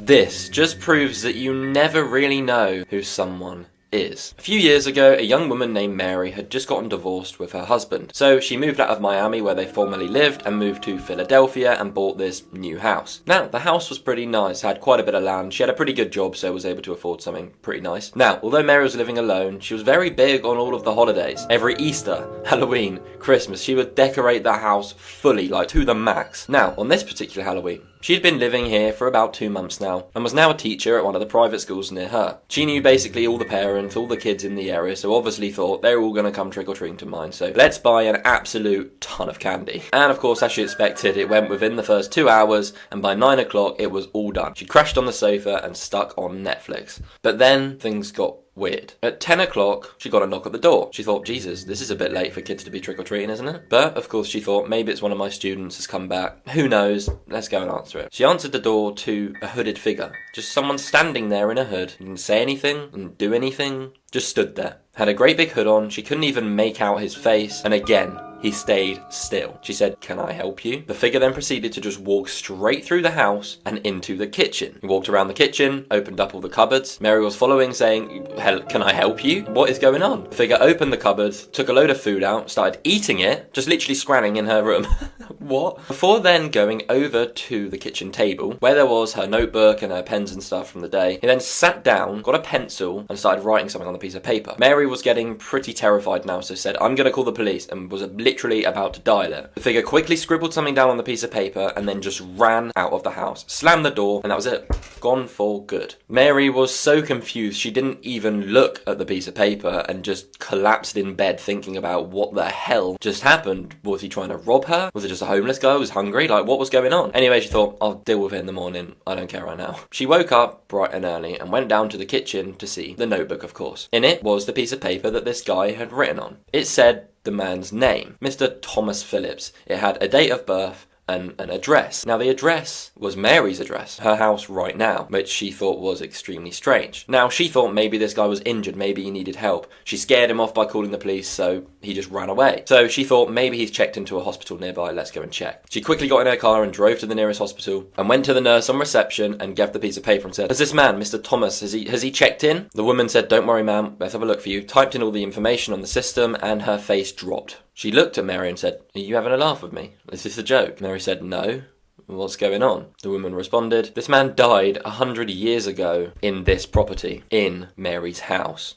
This just proves that you never really know who someone is. A few years ago, a young woman named Mary had just gotten divorced with her husband. So she moved out of Miami, where they formerly lived, and moved to Philadelphia and bought this new house. Now, the house was pretty nice, had quite a bit of land, she had a pretty good job, so was able to afford something pretty nice. Now, although Mary was living alone, she was very big on all of the holidays. Every Easter, Halloween, Christmas, she would decorate the house fully, like to the max. Now, on this particular Halloween, she'd been living here for about 2 months now, and was now a teacher at one of the private schools near her. She knew basically all the parents, all the kids in the area, so obviously thought they were all going to come trick-or-treating to mine, so let's buy an absolute ton of candy. And of course, as she expected, it went within the first 2 hours, and by 9 o'clock it was all done. She crashed on the sofa and stuck on Netflix. But then things got weird. At 10 o'clock, she got a knock at the door. She thought, Jesus, this is a bit late for kids to be trick-or-treating, isn't it? But, of course, she thought, maybe it's one of my students has come back. Who knows? Let's go and answer it. She answered the door to a hooded figure. Just someone standing there in a hood. Didn't say anything, didn't do anything, just stood there. Had a great big hood on, she couldn't even make out his face, and again, he stayed still. She said, "Can I help you?" The figure then proceeded to just walk straight through the house and into the kitchen. He walked around the kitchen, opened up all the cupboards. Mary was following, saying, "Can I help you? What is going on?" The figure opened the cupboards, took a load of food out, started eating it, just literally scranning in her room. What? Before then going over to the kitchen table, where there was her notebook and her pens and stuff from the day, he then sat down, got a pencil, and started writing something on a piece of paper. Mary was getting pretty terrified now, so said, "I'm gonna call the police," and was literally about to dial it. The figure quickly scribbled something down on the piece of paper and then just ran out of the house, slammed the door, and that was it. Gone for good. Mary was so confused she didn't even look at the piece of paper and just collapsed in bed thinking about what the hell just happened. Was he trying to rob her? Was it just a homeless guy who was hungry? Like, what was going on? Anyway, she thought, I'll deal with it in the morning. I don't care right now. She woke up bright and early and went down to the kitchen to see the notebook, of course. In it was the piece of paper that this guy had written on. It said the man's name, Mr. Thomas Phillips. It had a date of birth and an address. Now, the address was Mary's address, her house right now, which she thought was extremely strange. Now, she thought maybe this guy was injured, maybe he needed help. She scared him off by calling the police, so he just ran away. So she thought maybe he's checked into a hospital nearby, let's go and check. She quickly got in her car and drove to the nearest hospital and went to the nurse on reception and gave the piece of paper and said, "Has this man, Mr. Thomas, has he checked in?" The woman said, "Don't worry, ma'am, let's have a look for you." Typed in all the information on the system and her face dropped. She looked at Mary and said, "Are you having a laugh with me? Is this a joke?" Mary said, "No. What's going on?" The woman responded, "This man died 100 years ago in this property, in Mary's house."